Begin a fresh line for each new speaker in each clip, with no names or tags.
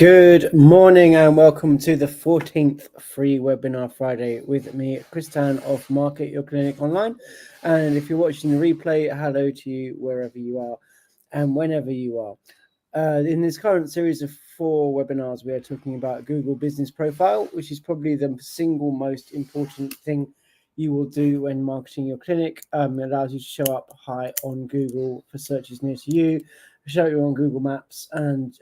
Good morning and welcome to the 14th free webinar Friday with me, Chris Tan of Market Your Clinic Online. And if you're watching the replay, hello to you wherever you are and whenever you are. In this current series of 4 webinars, we are talking about Google Business Profile, which is probably the single most important thing you will do when marketing your clinic. It allows you to show up high on Google for searches near to you, show you on Google Maps, and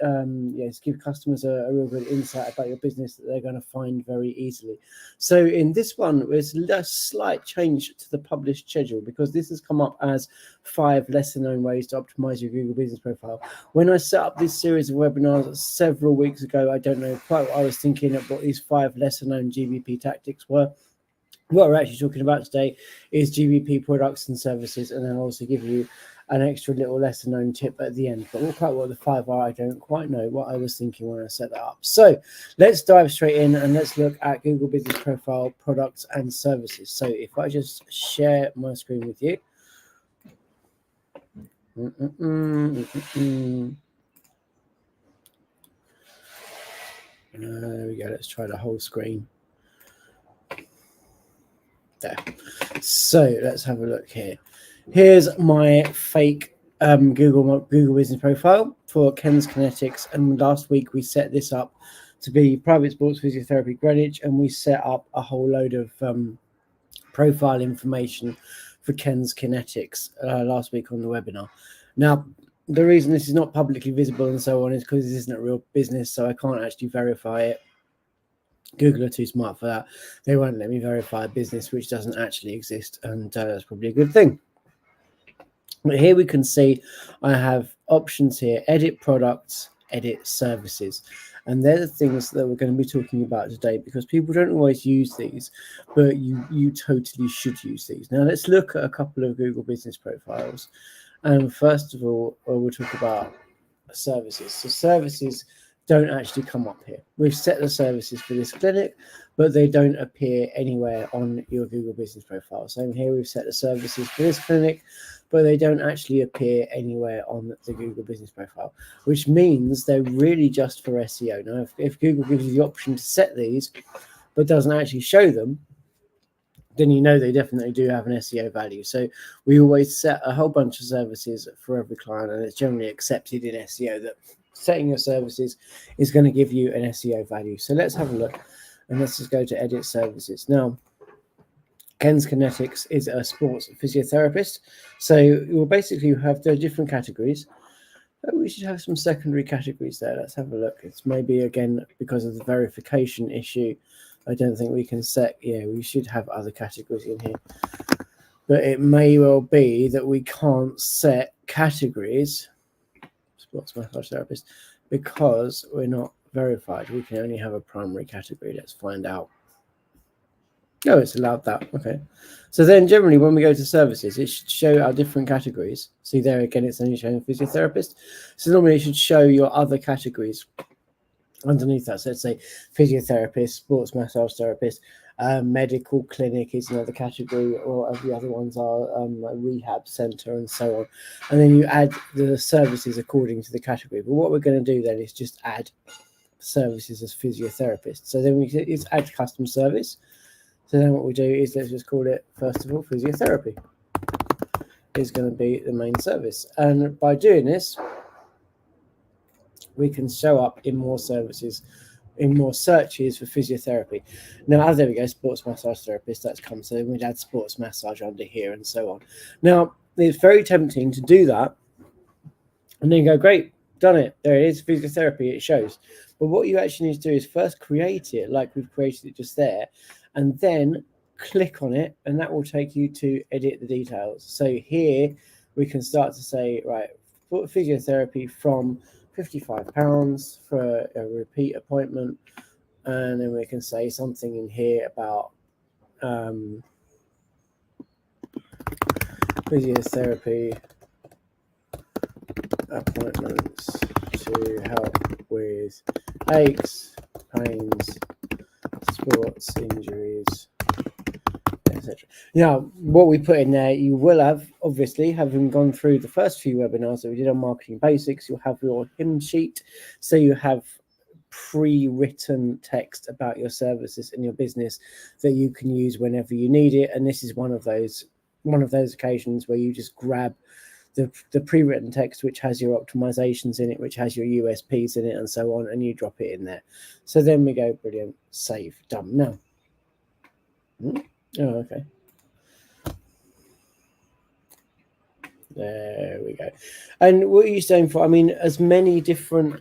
yes, give customers a real good insight about your business that they're going to find very easily. So in this one, there's a slight change to the published schedule because this has come up as 5 lesser known ways to optimize your Google Business Profile. When I set up this series of webinars several weeks ago, I don't know quite what I was thinking of what these 5 lesser known GBP tactics were. What we're actually talking about today is GBP products and services, and then I'll also give you an extra little lesser known tip at the end. But quite what the 5 are, I don't quite know what I was thinking when I set that up. So let's dive straight in and let's look at Google Business Profile products and services. So if I just share my screen with you. There we go. Let's try the whole screen. There. So let's have a look here. Here's my fake Google Business Profile for Ken's Kinetics, and last week we set this up to be Private Sports Physiotherapy Greenwich, and we set up a whole load of profile information for Ken's Kinetics last week on the webinar. Now, the reason this is not publicly visible and so on is because this isn't a real business, so I can't actually verify it. Google are too smart for that. They won't let me verify a business which doesn't actually exist, and that's probably a good thing. But here we can see I have options here: edit products, edit services. And they're the things that we're going to be talking about today because people don't always use these, but you totally should use these. Now let's look at a couple of Google Business Profiles. And first of all, we'll talk about services. So services don't actually come up here. We've set the services for this clinic, but they don't appear anywhere on your Google Business Profile. So here we've set the services for this clinic, but they don't actually appear anywhere on the Google Business Profile, which means they're really just for SEO. Now, if Google gives you the option to set these, but doesn't actually show them, then you know they definitely do have an SEO value. So we always set a whole bunch of services for every client, and it's generally accepted in SEO that setting your services is going to give you an SEO value. So let's have a look, and let's just go to edit services. Now, Ken's Kinetics is a sports physiotherapist. So you'll basically have the different categories. We should have some secondary categories there. Let's have a look. It's maybe, again, because of the verification issue, I don't think we can set, we should have other categories in here. But it may well be that we can't set categories, sports massage therapist, because we're not verified. We can only have a primary category. Let's find out. Oh, it's allowed that. Okay. So then generally when we go to services, it should show our different categories. See there again, it's only showing physiotherapist. So normally it should show your other categories underneath that. So let's say physiotherapist, sports massage therapist, medical clinic is another category, or the other ones are a rehab center and so on. And then you add the services according to the category. But what we're going to do then is just add services as physiotherapist. So then it's add custom service. So then what we do is let's just call it, first of all, physiotherapy is going to be the main service. And by doing this, we can show up in more services, in more searches for physiotherapy. Now, there we go, sports massage therapist, that's come. So we'd add sports massage under here and so on. Now, it's very tempting to do that and then go, great, done it. There it is, physiotherapy, it shows. But what you actually need to do is first create it like we've created it just there, and then click on it, and that will take you to edit the details. So here we can start to say, right, physiotherapy from £55 for a repeat appointment, and then we can say something in here about physiotherapy appointments to help with aches, pains, sports injuries, etc. Now, what we put in there, you will have, obviously, having gone through the first few webinars that we did on marketing basics, you'll have your hymn sheet. So you have pre-written text about your services and your business that you can use whenever you need it. And this is one of those occasions where you just grab the pre-written text, which has your optimizations in it, which has your USPs in it, and so on, and you drop it in there. So then we go, brilliant, save, done. Now, oh, okay. There we go. And what are you saying for? I mean, as many SEO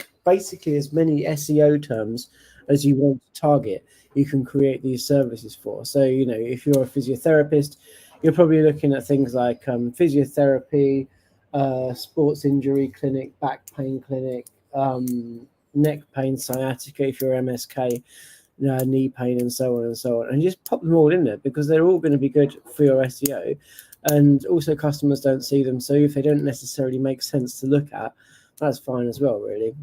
terms as you want to target, you can create these services for. So, if you're a physiotherapist, you're probably looking at things like physiotherapy, sports injury clinic, back pain clinic, neck pain, sciatica if you're MSK, knee pain, and so on and so on. And you just pop them all in there because they're all going to be good for your SEO. And also customers don't see them. So if they don't necessarily make sense to look at, that's fine as well, really.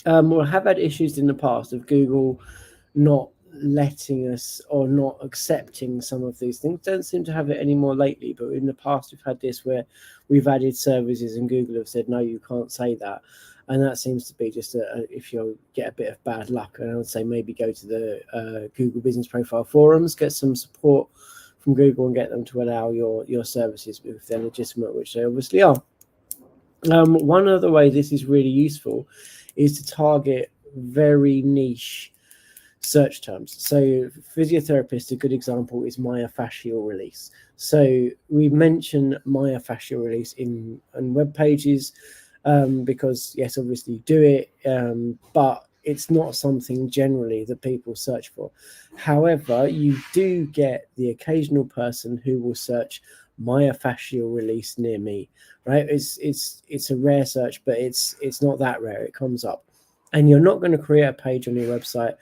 We have had issues in the past of Google not letting us or not accepting some of these things. Don't seem to have it anymore lately, but in the past we've had this where we've added services and Google have said, no, you can't say that. And that seems to be just if you get a bit of bad luck. And I would say maybe go to the Google Business Profile forums, get some support from Google and get them to allow your services if they're legitimate, which they obviously are. One other way this is really useful is to target very niche search terms. So physiotherapist, a good example is myofascial release. So we mention myofascial release in web pages because yes, obviously you do it, but it's not something generally that people search for. However, you do get the occasional person who will search myofascial release near me, right? It's a rare search, but it's not that rare. It comes up, and you're not going to create a page on your website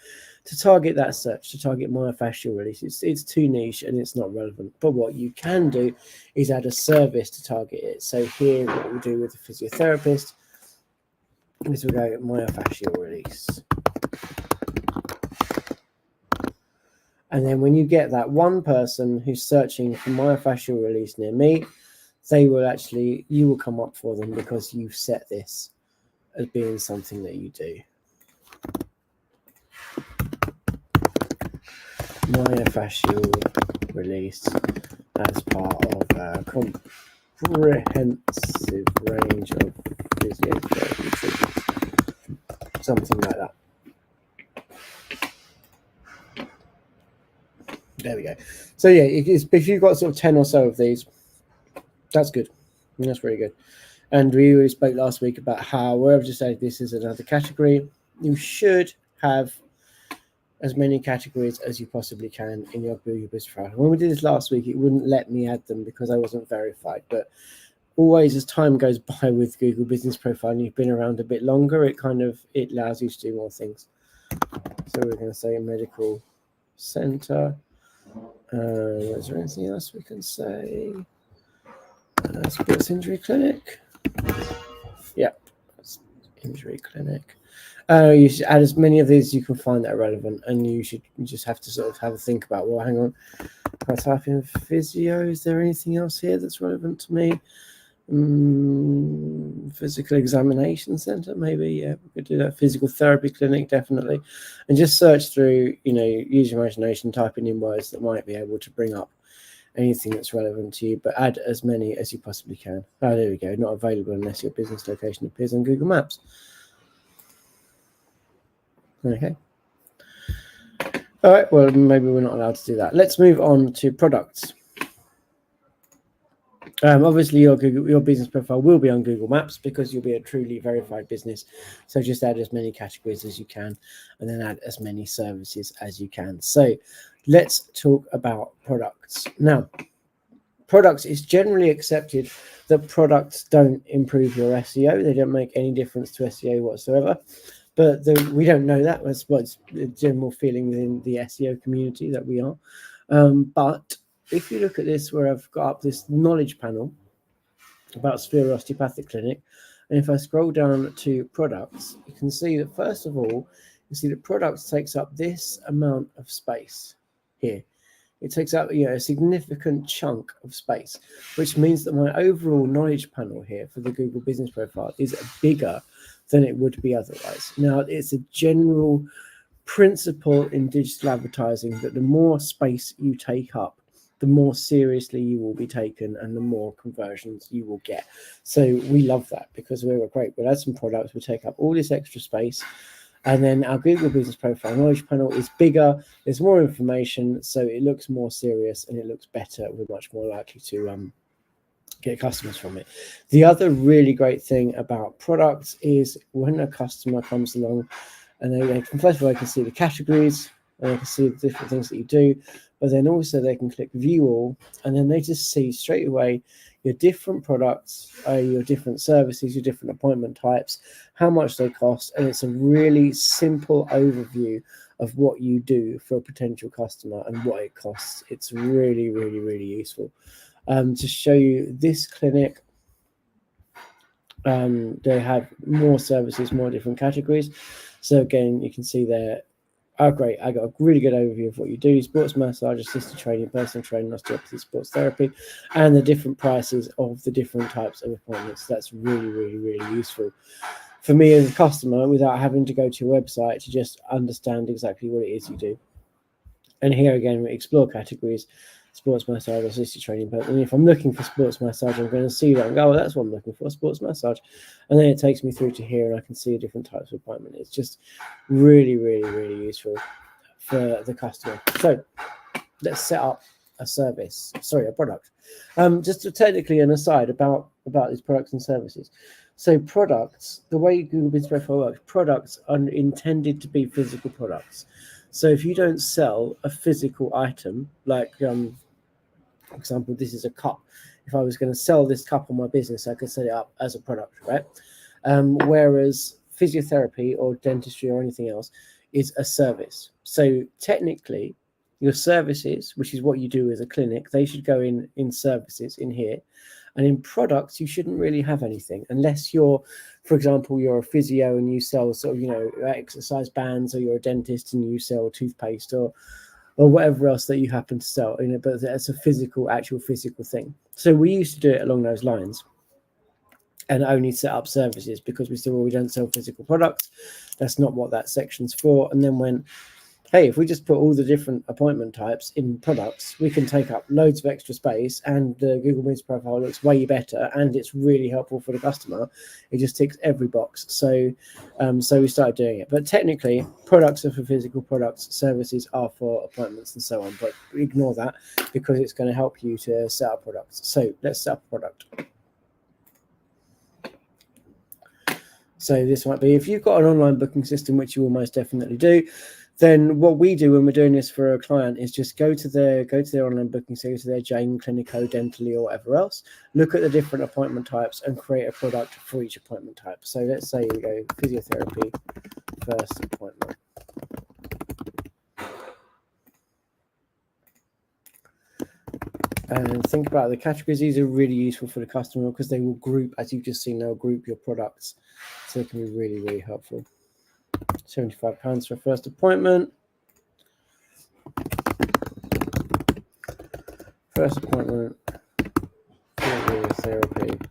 to target that search, to target myofascial release. It's too niche and it's not relevant. But what you can do is add a service to target it. So here, what we do with the physiotherapist is we go myofascial release. And then when you get that one person who's searching for myofascial release near me, you will come up for them because you've set this as being something that you do. Myofascial release as part of a comprehensive range of physiotherapy treatments. Something like that. There we go. So yeah, if you've got sort of 10 or so of these, that's good. That's really good. And we already spoke last week about how wherever you say this is another category, you should have as many categories as you possibly can in your Google Business Profile. When we did this last week, it wouldn't let me add them because I wasn't verified. But always, as time goes by with Google Business Profile and you've been around a bit longer, it allows you to do more things. So we're going to say medical center. Is there anything else we can say? Sports injury clinic. Yeah, injury clinic. You should add as many of these as you can find that are relevant, and you just have to sort of have a think about, well, hang on, if I type in physio, is there anything else here that's relevant to me? Physical examination center, maybe. Yeah, we could do that. Physical therapy clinic, definitely. And just search through, use your imagination, typing in words that might be able to bring up anything that's relevant to you, but add as many as you possibly can. Oh, there we go. Not available unless your business location appears on Google Maps. Okay. All right. Well, maybe we're not allowed to do that. Let's move on to products. Obviously, your business profile will be on Google Maps because you'll be a truly verified business. So just add as many categories as you can, and then add as many services as you can. So let's talk about products. Now, products is generally accepted that products don't improve your SEO. They don't make any difference to SEO whatsoever. But we don't know that. That's what's the general feeling within the SEO community that we are. But if you look at this, where I've got up this knowledge panel about Sphere Osteopathic Clinic, and if I scroll down to products, you can see that first of all, you see that products takes up this amount of space here. It takes up a significant chunk of space, which means that my overall knowledge panel here for the Google Business Profile is bigger than it would be otherwise. Now, it's a general principle in digital advertising that the more space you take up, the more seriously you will be taken and the more conversions you will get. So we love that because we're great. We'll add some products, we'll take up all this extra space. And then our Google Business Profile Knowledge Panel is bigger, there's more information, so it looks more serious and it looks better. We're much more likely to get customers from it. The other really great thing about products is when a customer comes along and they can, first of all, they can see the categories and they can see the different things that you do, but then also they can click view all, and then they just see straight away your different products, your different services, your different appointment types, how much they cost, and it's a really simple overview of what you do for a potential customer and what it costs. It's really, really, really useful. To show you this clinic, they have more services, more different categories. So again, you can see there, oh great, I got a really good overview of what you do: sports massage, assisted training, personal training, osteopathy, sports therapy, and the different prices of the different types of appointments. That's really, really, really useful for me as a customer without having to go to your website to just understand exactly what it is you do. And here again, we explore categories: sports massage, assisted training. But if I'm looking for sports massage, I'm going to see that and go, oh, that's what I'm looking for, sports massage. And then it takes me through to here and I can see different types of appointment. It's just really, really, really useful for the customer. So let's set up a product. Just technically an aside about these products and services. So products, the way Google Business Profile works, products are intended to be physical products. So if you don't sell a physical item, like for example, this is a cup. If I was going to sell this cup on my business, I could set it up as a product, right? Whereas physiotherapy or dentistry or anything else is a service. So technically, your services, which is what you do as a clinic, they should go in services in here. And in products, you shouldn't really have anything unless you're, for example, you're a physio and you sell sort of, exercise bands, or you're a dentist and you sell toothpaste or whatever else that you happen to sell. But it's a actual physical thing. So we used to do it along those lines and only set up services because we said, well, we don't sell physical products. That's not what that section's for. And then when hey, if we just put all the different appointment types in products, we can take up loads of extra space and the Google Business Profile looks way better and it's really helpful for the customer. It just ticks every box. So we started doing it. But technically, products are for physical products, services are for appointments and so on. But ignore that because it's going to help you to set up products. So let's set up a product. So this might be, if you've got an online booking system, which you will most definitely do, then what we do when we're doing this for a client is just go to their online booking, so go to their Jane, Clinico, Dentally, or whatever else, look at the different appointment types and create a product for each appointment type. So let's say we go physiotherapy, first appointment. And think about the categories. These are really useful for the customer because they will group, as you've just seen, they'll group your products. So it can be really, really helpful. £75 for a first appointment. First appointment, physiotherapy.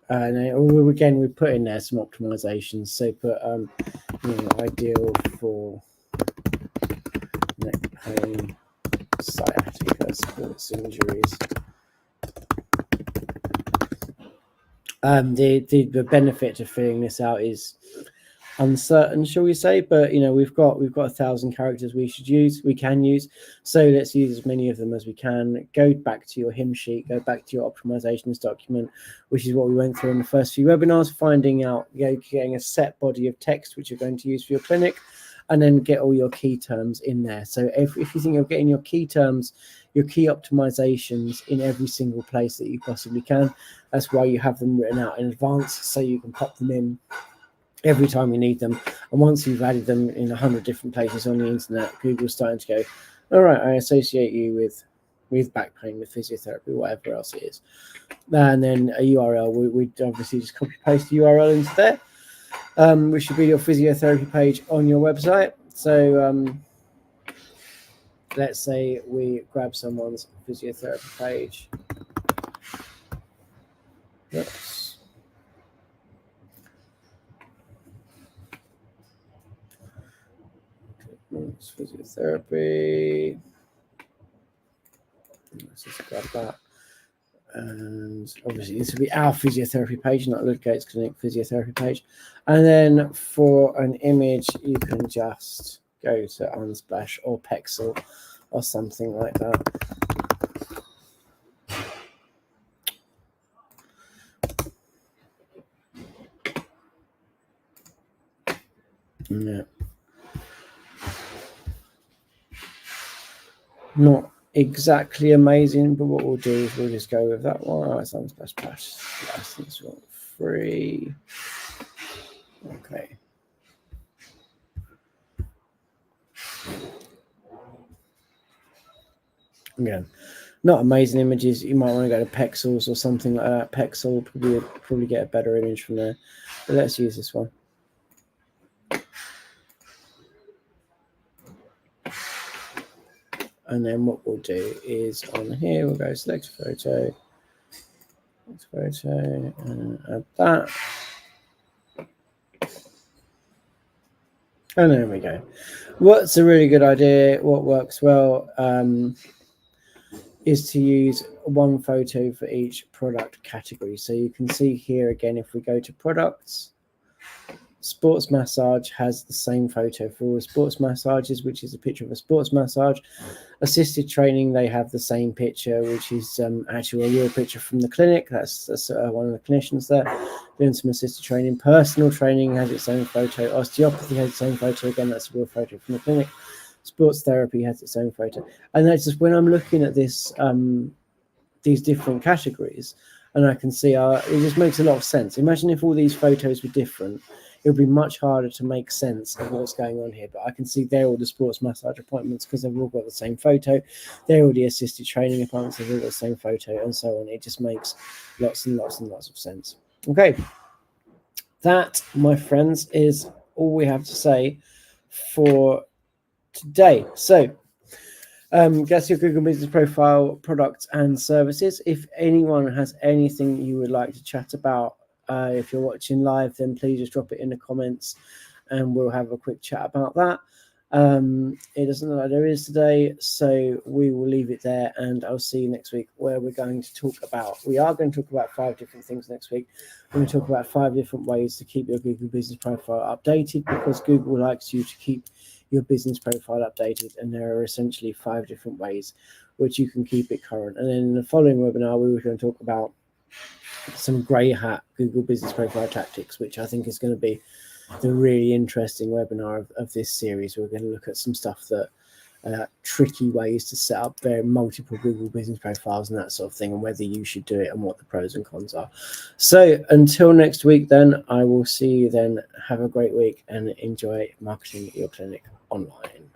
And again, we put in there some optimizations. So put ideal for neck pain, sciatica, sports injuries. The benefit to filling this out is uncertain, shall we say, but we've got 1,000 characters we can use, so let's use as many of them as we can. Go back to your hymn sheet, go back to your optimizations document, which is what we went through in the first few webinars, finding out, getting a set body of text which you're going to use for your clinic, and then get all your key terms in there. So if you think you're getting your key terms, your key optimizations in every single place that you possibly can, that's why you have them written out in advance, so you can pop them in every time you need them. And once you've added them in 100 different places on the internet, Google's starting to go, all right, I associate you with back pain, with physiotherapy, whatever else it is. And then a URL, we'd obviously just copy paste the URL into there, which should be your physiotherapy page on your website. So let's say we grab someone's physiotherapy page. Oops. Physiotherapy. Let's just grab that. And obviously this will be our physiotherapy page, not Ludgate's Clinic physiotherapy page. And then for an image, you can just go to Unsplash or Pexel or something like that. Yeah. Not exactly amazing, but what we'll do is we'll just go with that one. Oh, it's Unsplash license one free. Okay. Again, not amazing images. You might want to go to Pexels or something like that. Pexel probably get a better image from there. But let's use this one. And then what we'll do is on here, we'll go select photo, and add that. And there we go. What's a really good idea, what works well, is to use one photo for each product category. So you can see here again, if we go to products, sports massage has the same photo for all sports massages, which is a picture of a sports massage. Assisted training, they have the same picture, which is actually a real picture from the clinic. That's one of the clinicians there doing some assisted training. Personal training has its own photo. Osteopathy has its own photo. Again, that's a real photo from the clinic. Sports therapy has its own photo. And that's just when I'm looking at this, these different categories, and I can see it just makes a lot of sense. Imagine if all these photos were different. It would be much harder to make sense of what's going on here. But I can see they're all the sports massage appointments because they've all got the same photo. They're all the assisted training appointments. They've all got the same photo and so on. It just makes lots and lots and lots of sense. Okay. That, my friends, is all we have to say for today. So that's your Google Business Profile products and services. If anyone has anything you would like to chat about, if you're watching live, then please just drop it in the comments and we'll have a quick chat about that. It doesn't look like there is today, so we will leave it there and I'll see you next week where we are going to talk about 5 different things next week. We're going to talk about 5 different ways to keep your Google Business Profile updated, because Google likes you to keep your business profile updated, and there are essentially 5 different ways which you can keep it current. And then in the following webinar, we were going to talk about some grey hat Google Business Profile tactics, which I think is going to be the really interesting webinar of this series. We're going to look at some stuff that tricky ways to set up their multiple Google Business Profiles and that sort of thing, and whether you should do it and what the pros and cons are. So until next week, then I will see you then. Have a great week and enjoy marketing your clinic online.